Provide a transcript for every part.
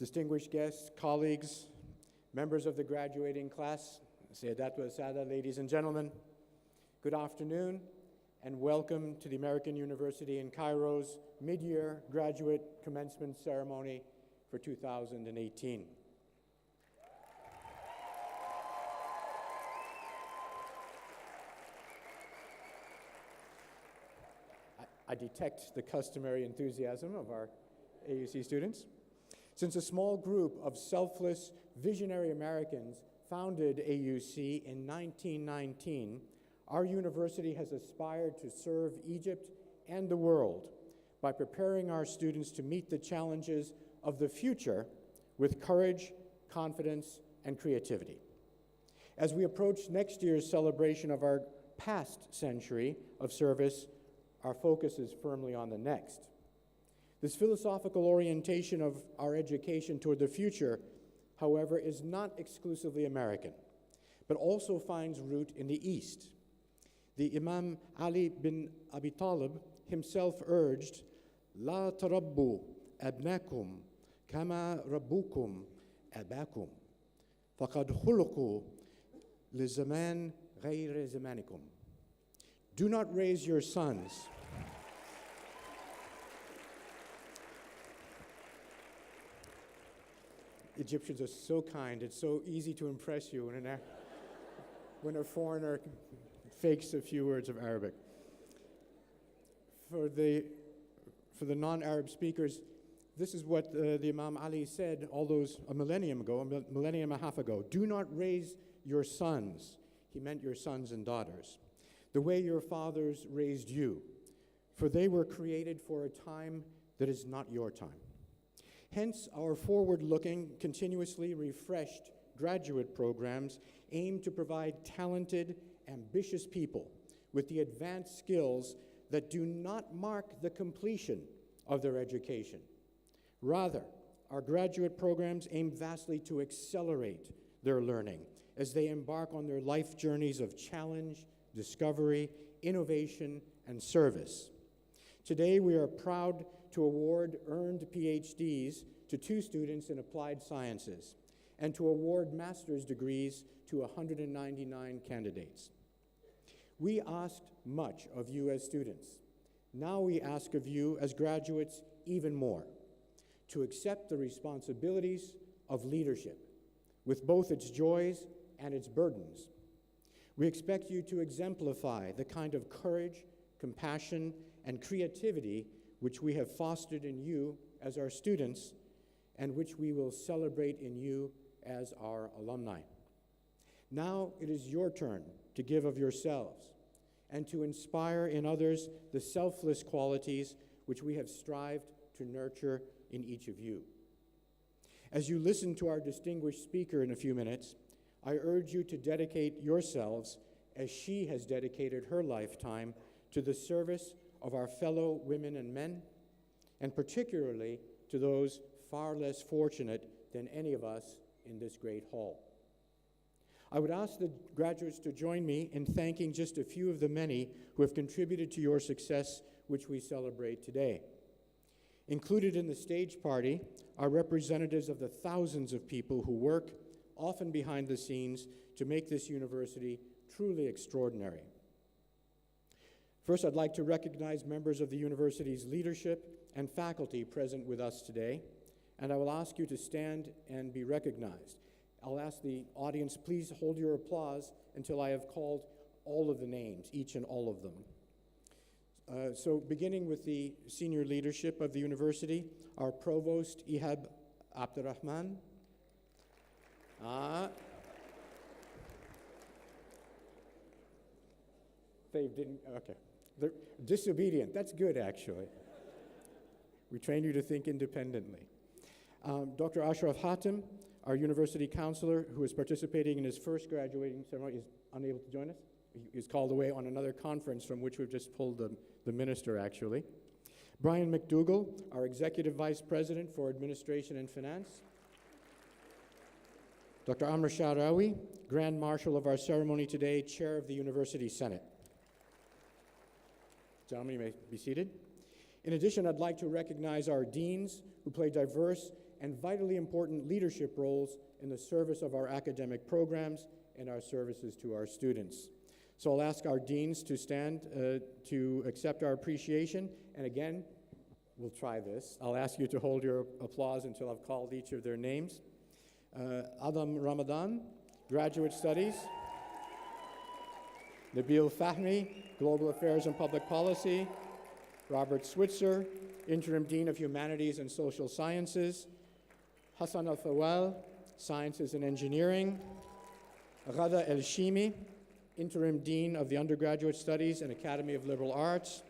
Distinguished guests, colleagues, members of the graduating class, Sayyidat wa Sada, ladies and gentlemen, good afternoon and welcome to the American University in Cairo's mid-year graduate commencement ceremony for 2018. I detect the customary enthusiasm of our AUC students. Since a small group of selfless, visionary Americans founded AUC in 1919, our university has aspired to serve Egypt and the world by preparing our students to meet the challenges of the future with courage, confidence, and creativity. As we approach next year's celebration of our past century of service, our focus is firmly on the next. This philosophical orientation of our education toward the future, however, is not exclusively American, but also finds root in the East. The Imam Ali bin Abi Talib himself urged, "La tarabbu abnakum kama rabbukum abakum, faqad khuluqu lizaman ghayr zamanikum." Do not raise your sons. Egyptians are so kind. It's so easy to impress you when a foreigner fakes a few words of Arabic. For the non-Arab speakers, this is what the Imam Ali said a millennium and a half ago. Do not raise your sons. He meant your sons and daughters the way your fathers raised you, for they were created for a time that is not your time. Hence, our forward-looking, continuously refreshed graduate programs aim to provide talented, ambitious people with the advanced skills that do not mark the completion of their education. Rather, our graduate programs aim vastly to accelerate their learning as they embark on their life journeys of challenge, discovery, innovation, and service. Today, we are proud to award earned PhDs to 2 students in applied sciences and to award master's degrees to 199 candidates. We asked much of you as students. Now we ask of you as graduates even more, to accept the responsibilities of leadership with both its joys and its burdens. We expect you to exemplify the kind of courage, compassion, and creativity which we have fostered in you as our students and which we will celebrate in you as our alumni. Now it is your turn to give of yourselves and to inspire in others the selfless qualities which we have strived to nurture in each of you. As you listen to our distinguished speaker in a few minutes, I urge you to dedicate yourselves as she has dedicated her lifetime to the service of our fellow women and men, and particularly to those far less fortunate than any of us in this great hall. I would ask the graduates to join me in thanking just a few of the many who have contributed to your success, which we celebrate today. Included in the stage party are representatives of the thousands of people who work, often behind the scenes, to make this university truly extraordinary. First, I'd like to recognize members of the university's leadership and faculty present with us today, and I will ask you to stand and be recognized. I'll ask the audience, please hold your applause until I have called all of the names, each and all of them. So beginning with the senior leadership of the university, our provost, Ihab Abdurrahman. They didn't, okay. They're disobedient, that's good actually. We train you to think independently. Dr. Ashraf Hatem, our university counselor who is participating in his first graduating ceremony, is unable to join us. He is called away on another conference from which we've just pulled the minister actually. Brian McDougall, our executive vice president for administration and finance. Dr. Amr Sharawi, grand marshal of our ceremony today, chair of the university senate. Gentlemen, you may be seated. In addition, I'd like to recognize our deans who play diverse and vitally important leadership roles in the service of our academic programs and our services to our students. So I'll ask our deans to stand to accept our appreciation. And again, we'll try this. I'll ask you to hold your applause until I've called each of their names. Adam Ramadan, Graduate Studies. Nabil Fahmi, Global Affairs and Public Policy. Robert Switzer, Interim Dean of Humanities and Social Sciences. Hassan Al-Fawal, Sciences and Engineering. Ghada El-Shimi, Interim Dean of the Undergraduate Studies and Academy of Liberal Arts.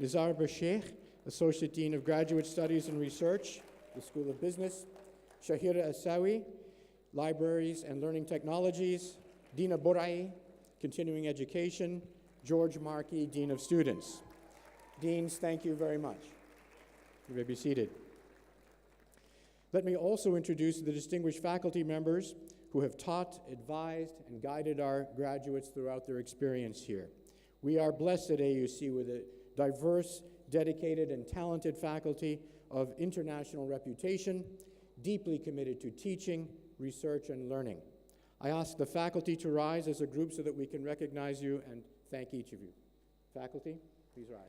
Nizar Bashir, Associate Dean of Graduate Studies and Research, the School of Business. Shahira Asawi, Libraries and Learning Technologies. Dina Borai, Continuing Education. George Markey, Dean of Students. Deans, thank you very much. You may be seated. Let me also introduce the distinguished faculty members who have taught, advised, and guided our graduates throughout their experience here. We are blessed at AUC with a diverse, dedicated, and talented faculty of international reputation, deeply committed to teaching, research, and learning. I ask the faculty to rise as a group so that we can recognize you and thank each of you. Faculty, please rise.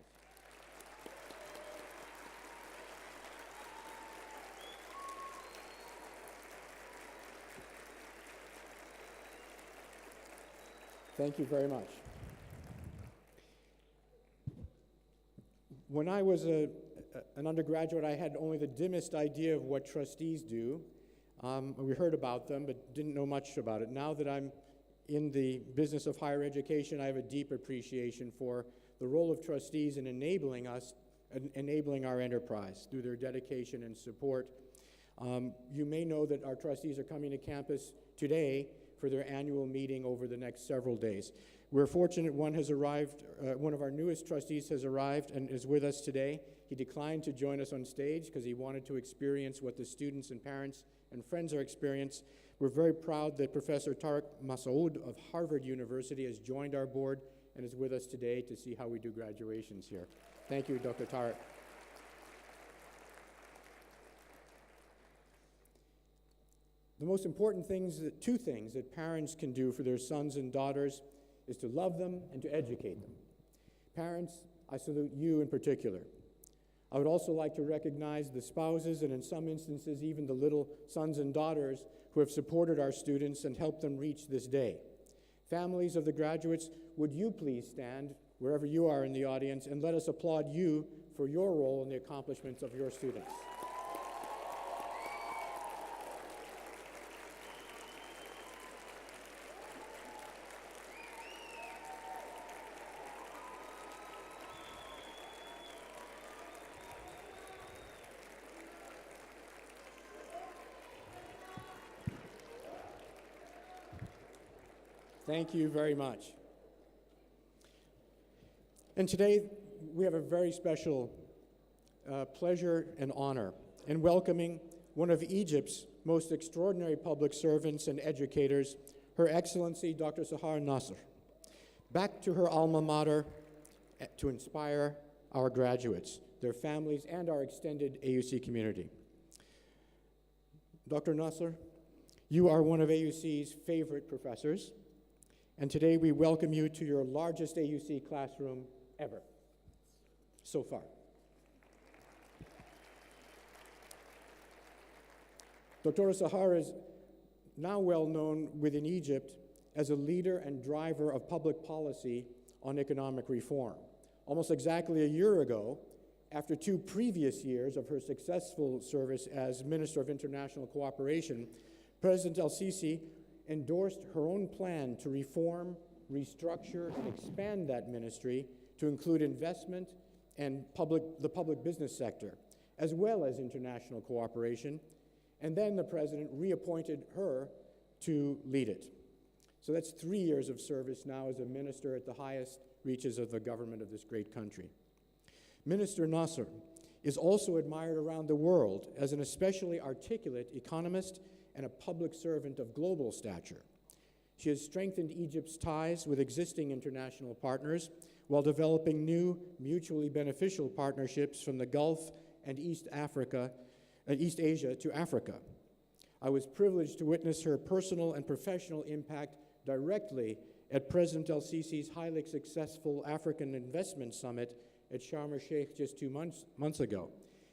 Thank you very much. When I was an undergraduate, I had only the dimmest idea of what trustees do. We heard about them, but didn't know much about it. Now that I'm in the business of higher education, I have a deep appreciation for the role of trustees in enabling us, enabling our enterprise through their dedication and support. You may know that our trustees are coming to campus today for their annual meeting over the next several days. We're fortunate one has arrived, one of our newest trustees has arrived and is with us today. He declined to join us on stage because he wanted to experience what the students and parents and friends are experiencing. We're very proud that Professor Tariq Masoud of Harvard University has joined our board and is with us today to see how we do graduations here. Thank you, Dr. Tariq. The most important two things that parents can do for their sons and daughters is to love them and to educate them. Parents, I salute you in particular. I would also like to recognize the spouses and in some instances even the little sons and daughters who have supported our students and helped them reach this day. Families of the graduates, would you please stand wherever you are in the audience and let us applaud you for your role in the accomplishments of your students. Thank you very much. And today, we have a very special pleasure and honor in welcoming one of Egypt's most extraordinary public servants and educators, Her Excellency Dr. Sahar Nasser, back to her alma mater to inspire our graduates, their families, and our extended AUC community. Dr. Nasser, you are one of AUC's favorite professors, and today we welcome you to your largest AUC classroom ever, so far. Dr. Sahar is now well known within Egypt as a leader and driver of public policy on economic reform. Almost exactly a year ago, after 2 previous years of her successful service as Minister of International Cooperation, President El-Sisi endorsed her own plan to reform, restructure, and expand that ministry to include investment and the public business sector, as well as international cooperation. And then the president reappointed her to lead it. So that's 3 years of service now as a minister at the highest reaches of the government of this great country. Minister Nasser is also admired around the world as an especially articulate economist and a public servant of global stature. She has strengthened Egypt's ties with existing international partners while developing new mutually beneficial partnerships from the Gulf and East Africa, East Asia to Africa. I was privileged to witness her personal and professional impact directly at President El-Sisi's highly successful African Investment Summit at Sharm el-Sheikh just 2 months ago.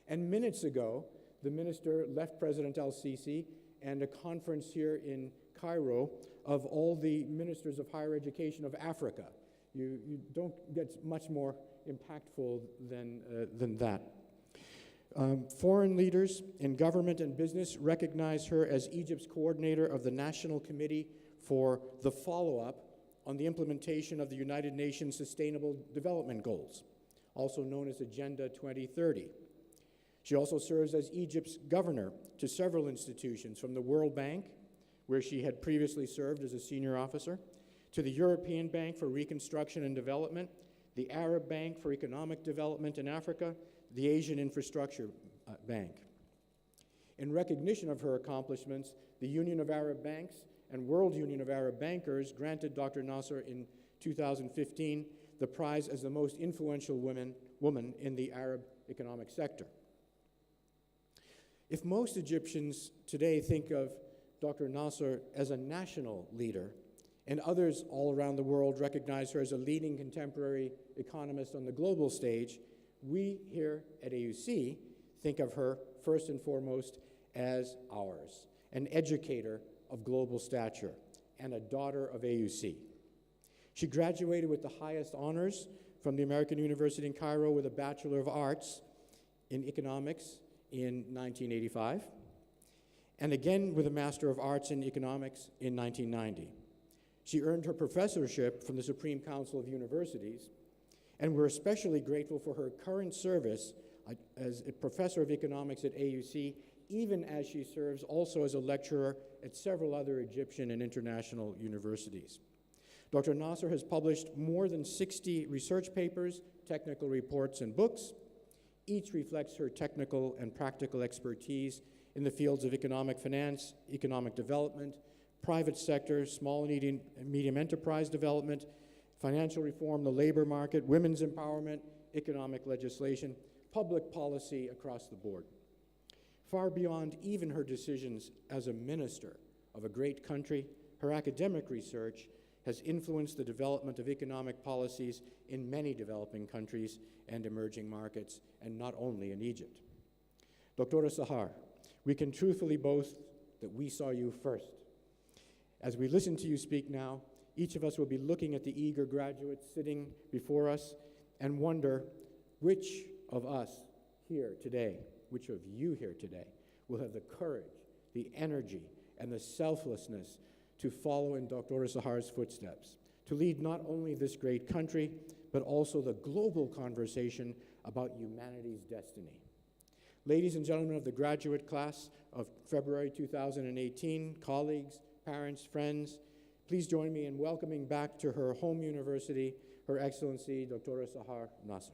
And minutes ago, the minister left President El-Sisi and a conference here in Cairo of all the ministers of higher education of Africa. You don't get much more impactful than that. Foreign leaders in government and business recognize her as Egypt's coordinator of the National Committee for the follow-up on the implementation of the United Nations Sustainable Development Goals, also known as Agenda 2030. She also serves as Egypt's governor to several institutions, from the World Bank, where she had previously served as a senior officer, to the European Bank for Reconstruction and Development, the Arab Bank for Economic Development in Africa, the Asian Infrastructure Bank. In recognition of her accomplishments, the Union of Arab Banks and World Union of Arab Bankers granted Dr. Nasser in 2015 the prize as the most influential woman in the Arab economic sector. If most Egyptians today think of Dr. Nasser as a national leader, and others all around the world recognize her as a leading contemporary economist on the global stage, we here at AUC think of her first and foremost as ours, an educator of global stature and a daughter of AUC. She graduated with the highest honors from the American University in Cairo with a Bachelor of Arts in Economics in 1985, and again with a Master of Arts in Economics in 1990. She earned her professorship from the Supreme Council of Universities, and we're especially grateful for her current service as a professor of economics at AUC, even as she serves also as a lecturer at several other Egyptian and international universities. Dr. Nasser has published more than 60 research papers, technical reports, and books. Each reflects her technical and practical expertise in the fields of economic finance, economic development, private sector, small and medium enterprise development, financial reform, the labor market, women's empowerment, economic legislation, public policy across the board. Far beyond even her decisions as a minister of a great country, her academic research has influenced the development of economic policies in many developing countries and emerging markets, and not only in Egypt. Dr. Sahar, we can truthfully boast that we saw you first. As we listen to you speak now, each of us will be looking at the eager graduates sitting before us and wonder which of us here today, which of you here today, will have the courage, the energy, and the selflessness to follow in Dr. Sahar's footsteps, to lead not only this great country, but also the global conversation about humanity's destiny. Ladies and gentlemen of the graduate class of February 2018, colleagues, parents, friends, please join me in welcoming back to her home university, Her Excellency, Dr. Sahar Nasser.